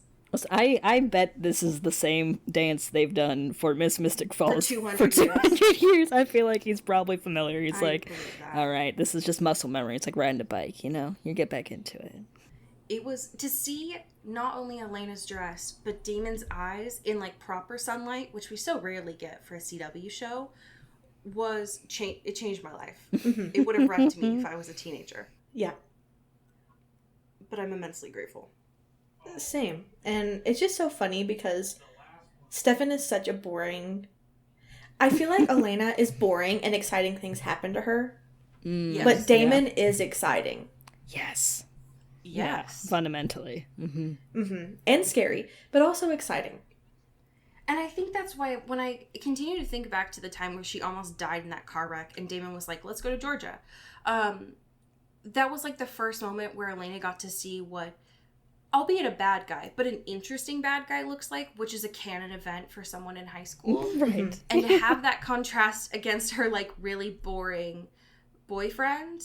I bet this is the same dance they've done for Miss Mystic Falls for 200 years. I feel like he's probably familiar. He's I like, believe that. all right, this is just muscle memory. It's like riding a bike, you know? You get back into it. It was to see not only Elena's dress, but Damon's eyes in like proper sunlight, which we so rarely get for a CW show, it changed my life. It would have wrecked me if I was a teenager. Yeah. But I'm immensely grateful. Same. And it's just so funny because Stefan is such a boring... I feel like Elena is boring and exciting things happen to her. Yes. But Damon is exciting. Yes. Yes. Yeah, fundamentally. Mm-hmm. Mm-hmm. And scary, but also exciting. And I think that's why when I continue to think back to the time where she almost died in that car wreck and Damon was like, let's go to Georgia. That was like the first moment where Elena got to see what, albeit a bad guy, but an interesting bad guy looks like, which is a canon event for someone in high school. Right. And to have that contrast against her like really boring boyfriend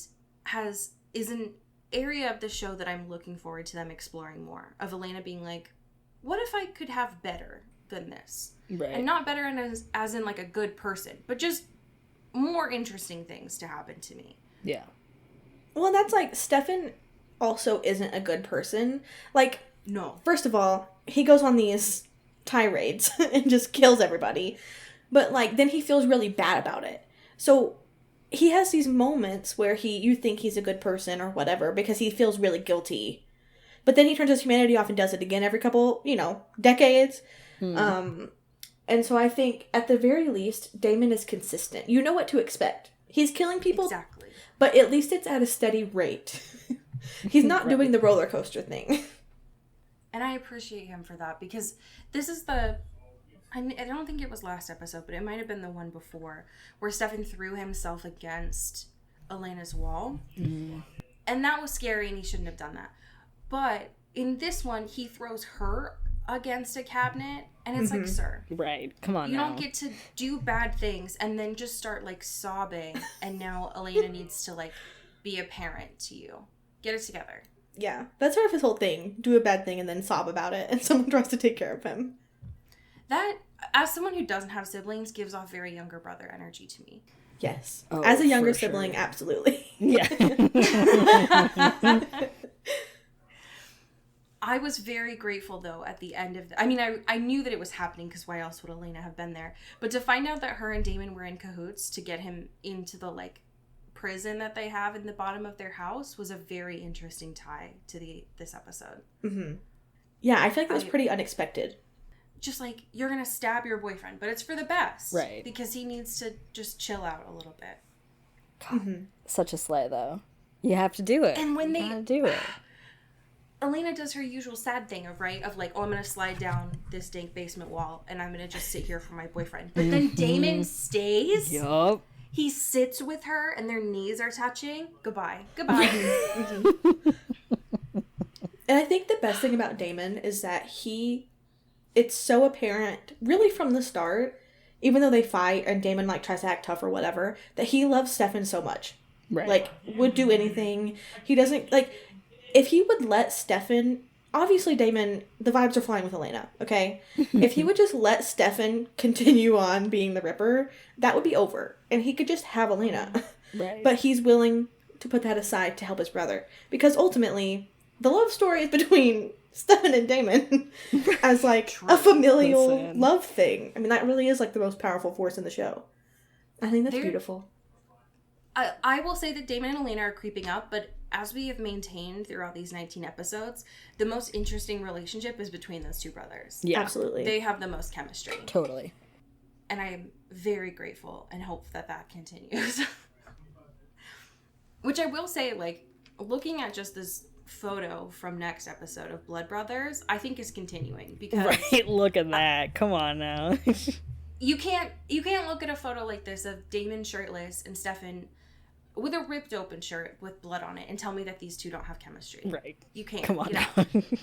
is an area of the show that I'm looking forward to them exploring more. Of Elena being like, what if I could have better than this? Right. And not better as in like a good person, but just more interesting things to happen to me. Yeah. Well, that's like, Stefan also isn't a good person. Like, No. first of all, he goes on these tirades and just kills everybody. But, like, then he feels really bad about it. So, he has these moments where you think he's a good person or whatever because he feels really guilty. But then he turns his humanity off and does it again every couple, decades. And so I think, at the very least, Damon is consistent. You know what to expect. He's killing people. Exactly. But at least it's at a steady rate. He's not doing the roller coaster thing. And I appreciate him for that because this is I don't think it was last episode, but it might have been the one before where Stefan threw himself against Elena's wall. Mm. And that was scary and he shouldn't have done that. But in this one, he throws her against a cabinet and it's like, sir. Right. Come on You now. don't get to do bad things and then just start like sobbing and now Elena needs to like be a parent to you. Get it together. Yeah, that's sort of his whole thing. Do a bad thing and then sob about it and someone tries to take care of him. That, as someone who doesn't have siblings, gives off very younger brother energy to me. Yes. Oh, as a younger for sure. sibling, absolutely. Yeah. I was very grateful, though, at the end of... I knew that it was happening, because why else would Elena have been there? But to find out that her and Damon were in cahoots to get him into the, like, prison that they have in the bottom of their house was a very interesting tie to this episode. Mm-hmm. Yeah, I feel like that was pretty unexpected. Just, like, you're gonna stab your boyfriend, but it's for the best. Right. Because he needs to just chill out a little bit. God, such a slay, though. You have to do it. And when you they... gotta do it. Elena does her usual sad thing of, right, of like, oh, I'm going to slide down this dank basement wall and I'm going to just sit here for my boyfriend. But then Damon stays. Yup. He sits with her and their knees are touching. Goodbye. Goodbye. And I think the best thing about Damon is that it's so apparent, really from the start, even though they fight and Damon, like, tries to act tough or whatever, that he loves Stefan so much. Right. Like, would do anything. He doesn't, like, if he would let Stefan, obviously Damon, the vibes are flying with Elena, okay? If he would just let Stefan continue on being the Ripper, that would be over. And he could just have Elena. Right. But he's willing to put that aside to help his brother. Because ultimately, the love story is between Stefan and Damon as, like, a familial love thing. I mean, that really is, like, the most powerful force in the show. I think that's beautiful. I will say that Damon and Elena are creeping up, but as we have maintained throughout these 19 episodes, the most interesting relationship is between those two brothers. Yeah, absolutely. They have the most chemistry. Totally. And I am very grateful and hope that continues. Which I will say, like, looking at just this photo from next episode of Blood Brothers, I think is continuing because right, look at that. Come on now. you can't look at a photo like this of Damon shirtless and Stefan with a ripped open shirt with blood on it and tell me that these two don't have chemistry. Right. You can't. Come on now.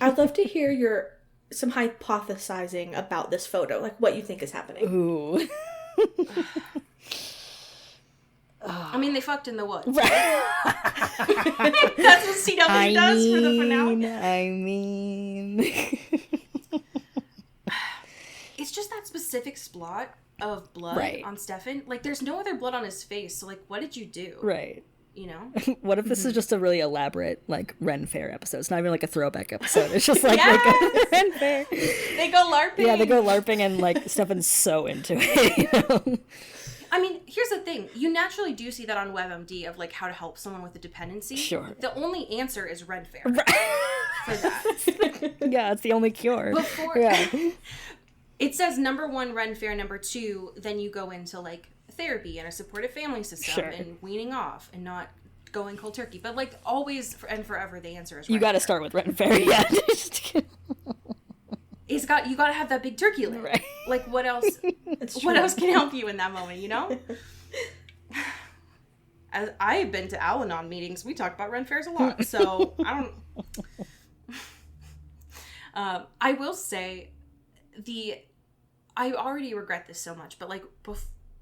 I'd love to hear some hypothesizing about this photo, like what you think is happening. Ooh. I mean, they fucked in the woods. Right. That's what CW does for the finale. I mean. It's just that specific splot of blood on Stefan. Like, there's no other blood on his face, so, like, what did you do? Right. You know? What if this is just a really elaborate, like, Ren Fair episode? It's not even, like, a throwback episode. It's just, like, yes! they go to the Ren Fair. They go LARPing. Yeah, they go LARPing, and, like, Stefan's so into it, you know? I mean, here's the thing. You naturally do see that on WebMD of, like, how to help someone with a dependency. Sure. The only answer is Ren Fair for that. Yeah, it's the only cure. Yeah. It says number 1, Ren Fair, number 2, then you go into, like, therapy and a supportive family system and weaning off and not going cold turkey. But, like, always and forever, the answer is Ren You gotta Fair. start with Ren Fair, yeah. You gotta have that big turkey leg. Right. Like, what else? What else can help you in that moment? You know. As I've been to Al-Anon meetings, we talk about Ren Fairs a lot. So I don't. I will say, I already regret this so much, but like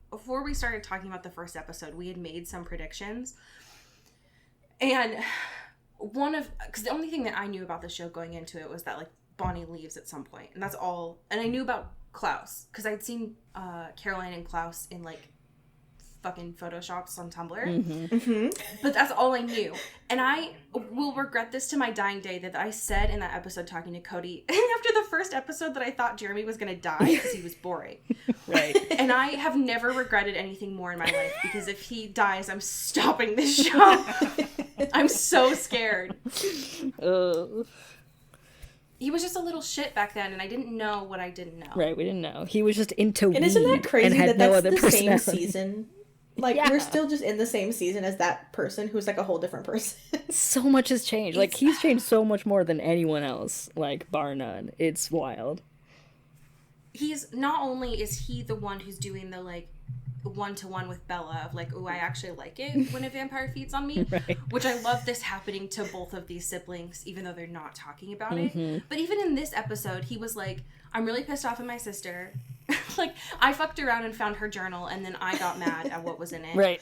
before we started talking about the first episode, we had made some predictions, and because the only thing that I knew about the show going into it was that, like, Bonnie leaves at some point, and that's all. And I knew about Klaus because I'd seen Caroline and Klaus in, like, fucking photoshops on Tumblr. Mm-hmm. Mm-hmm. But that's all I knew. And I will regret this to my dying day that I said in that episode talking to Cody after the first episode that I thought Jeremy was going to die because he was boring. Right. And I have never regretted anything more in my life because if he dies, I'm stopping this show. I'm so scared. He was just a little shit back then, and I didn't know what I didn't know. Right, we didn't know. He was just into weed. And isn't that crazy and had that no that's other the same personality. season? Like, we're still just in the same season as that person who's, like, a whole different person. So much has changed. Like, he's changed so much more than anyone else, like, bar none. It's wild. He's, not only is he the one who's doing the, like, one-to-one with Bella of, like, ooh, I actually like it when a vampire feeds on me. Right. Which I love this happening to both of these siblings, even though they're not talking about it. But even in this episode, he was like, I'm really pissed off at my sister. Like, I fucked around and found her journal, and then I got mad at what was in it. Right.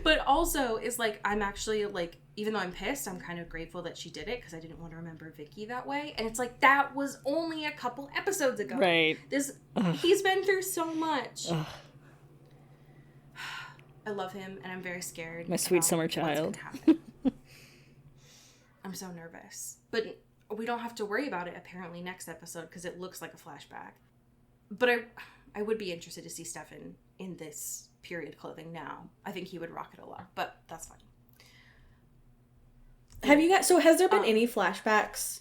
But also is like, I'm actually, like, even though I'm pissed, I'm kind of grateful that she did it because I didn't want to remember Vicky that way. And it's like, that was only a couple episodes ago. Right. He's been through so much. I love him, and I'm very scared. My sweet summer child. I'm so nervous. But we don't have to worry about it, apparently, next episode, because it looks like a flashback. But I would be interested to see Stefan in this period clothing now. I think he would rock it a lot, but that's fine. Has there been any flashbacks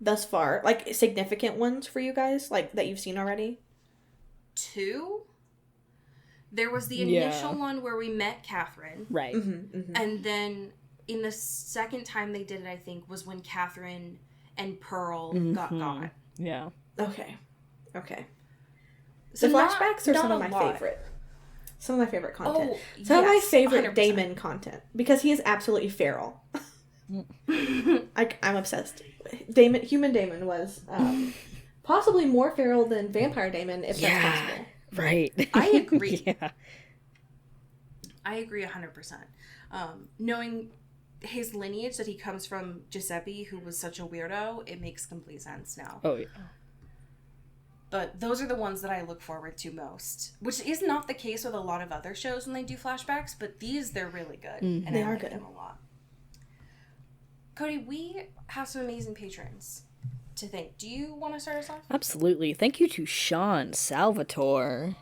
thus far? Like, significant ones for you guys? Like, that you've seen already? 2? There was the initial one where we met Catherine. Right. Mm-hmm, mm-hmm. And And then in the second time they did it, I think, was when Catherine and Pearl got. Yeah. Okay. So the flashbacks are some of my lot. favorite. Some of my favorite content. Oh, Some of my yes, favorite 100%. Damon content. Because he is absolutely feral. I'm obsessed. Human Damon was possibly more feral than Vampire Damon, if that's possible. Right. I agree. Yeah. I agree 100%. Knowing his lineage, that he comes from Giuseppe, who was such a weirdo, it makes complete sense now. Oh, yeah. But those are the ones that I look forward to most, which is not the case with a lot of other shows when they do flashbacks, but these, they're really good. And They I are like good. them a lot. Cody, we have some amazing patrons to thank. Do you want to start us off? Absolutely. Thank you to Sean Salvatore.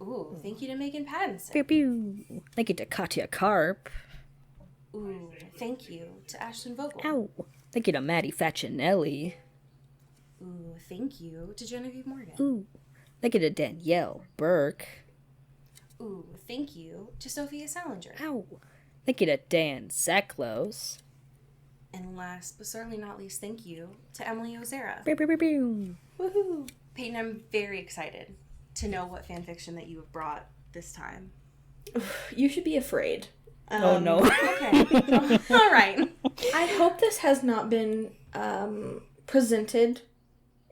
Ooh, thank you to Megan Pattinson. Pew, pew. Thank you to Katya Karp. Ooh, thank you to Ashton Vogel. Ow. Thank you to Maddie Facinelli. Ooh, thank you to Genevieve Morgan. Ooh. Thank you to Danielle Burke. Ooh, thank you to Sophia Salinger. Ow. Thank you to Dan Zaklos. And last but certainly not least, thank you to Emily Ozera. Pew, pew, pew, pew. Woohoo! Peyton, I'm very excited to know what fanfiction that you have brought this time. You should be afraid. Oh, no. Okay. All right. I hope this has not been presented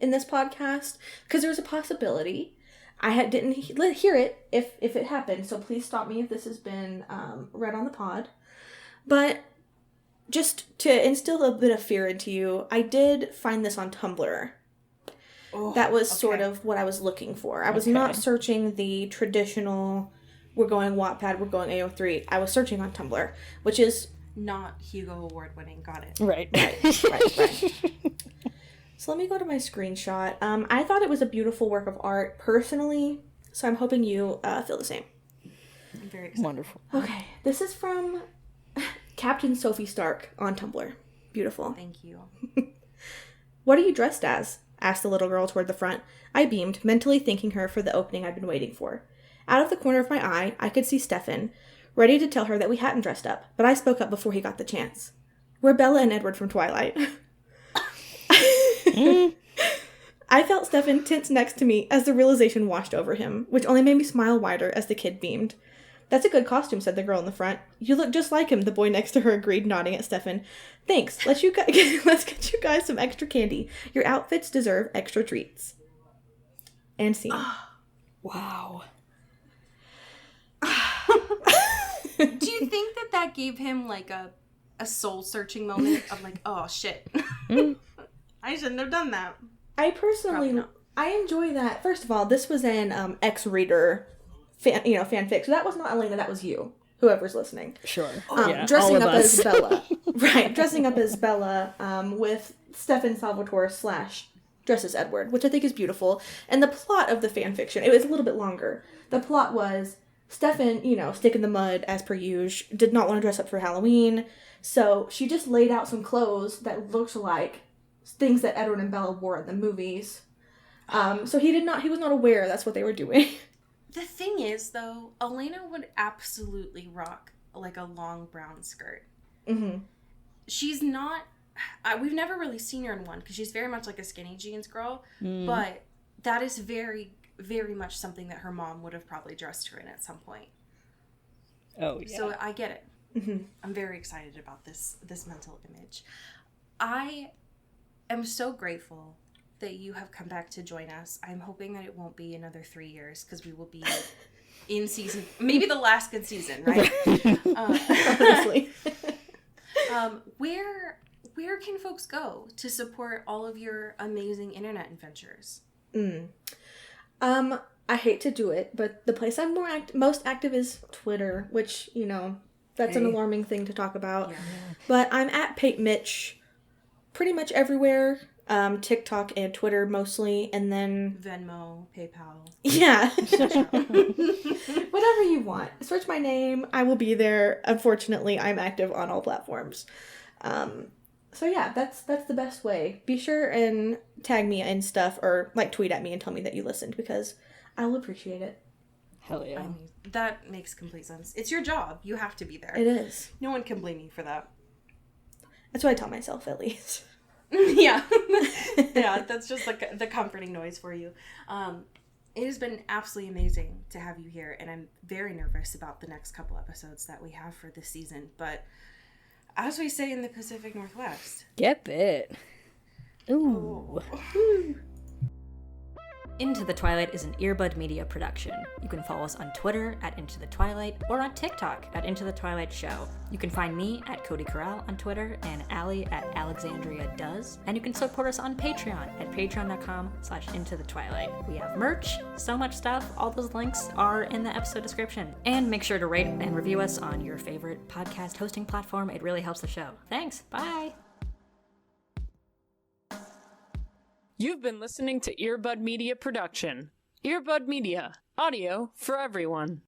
in this podcast, because there's a possibility. Didn't hear it if it happened, so please stop me if this has been read on the pod. But just to instill a bit of fear into you, I did find this on Tumblr. Oh, That was okay. sort of what I was looking for. I was not searching the traditional, we're going Wattpad, we're going AO3. I was searching on Tumblr, which is... Not Hugo Award winning. Got it. Right. Right. So let me go to my screenshot. I thought it was a beautiful work of art, personally, so I'm hoping you feel the same. I'm very excited. Wonderful. Okay, this is from Captain Sophie Stark on Tumblr. Beautiful. Thank you. What are you dressed as? Asked the little girl toward the front. I beamed, mentally thanking her for the opening I'd been waiting for. Out of the corner of my eye, I could see Stefan, ready to tell her that we hadn't dressed up, but I spoke up before he got the chance. We're Bella and Edward from Twilight. I felt Stefan tense next to me as the realization washed over him, which only made me smile wider as the kid beamed. That's a good costume, said the girl in the front. You look just like him, the boy next to her agreed, nodding at Stefan. Thanks. Let's get you guys some extra candy. Your outfits deserve extra treats. And scene. Wow. Do you think that gave him like a soul searching moment of like, oh shit, I shouldn't have done that? I personally, I enjoy that. First of all, this was an ex-reader fanfic, so that was not Elena, that was you, whoever's listening. Sure. Dressing all of up us. as Bella. Right, dressing up as Bella with Stefan Salvatore / dress as Edward, which I think is beautiful. And the plot of the fanfiction, it was a little bit longer. The plot was Stefan, stick in the mud as per usual, did not want to dress up for Halloween, so she just laid out some clothes that looked like things that Edward and Bella wore in the movies. So he was not aware that's what they were doing. The thing is, though, Elena would absolutely rock like a long brown skirt. Mm-hmm. She's not. We've never really seen her in one because she's very much like a skinny jeans girl. But that is very, very much something that her mom would have probably dressed her in at some point. Oh, yeah. So I get it. Mm-hmm. I'm very excited about this mental image. I am so grateful that you have come back to join us. I'm hoping that it won't be another 3 years because we will be in season, maybe the last good season, right? Honestly. Where can folks go to support all of your amazing internet adventures? I hate to do it, but the place I'm most active is Twitter, which, that's an alarming thing to talk about. Yeah. But I'm at Pate Mitch pretty much everywhere. TikTok and Twitter mostly, and then Venmo, PayPal. yeah. Whatever you want. Search my name, I will be there. Unfortunately, I'm active on all platforms. So yeah, that's the best way. Be sure and tag me and stuff, or tweet at me and tell me that you listened, because I will appreciate it. Hell yeah. I mean, that makes complete sense. It's your job. You have to be there. It is. No one can blame you for that. That's what I tell myself, at least. Yeah. Yeah, that's just like the comforting noise for you. It has been absolutely amazing to have you here, and I'm very nervous about the next couple episodes that we have for this season, but as we say in the Pacific Northwest. Get bit. Ooh. Oh. Into the Twilight is an Earbud Media production. You can follow us on Twitter at Into the Twilight or on TikTok at Into the Twilight Show. You can find me at Cody Corral on Twitter and Allie at Alexandria Does. And you can support us on Patreon at patreon.com/Into the Twilight. We have merch, so much stuff. All those links are in the episode description. And make sure to rate and review us on your favorite podcast hosting platform. It really helps the show. Thanks. Bye. You've been listening to Earbud Media Production. Earbud Media, audio for everyone.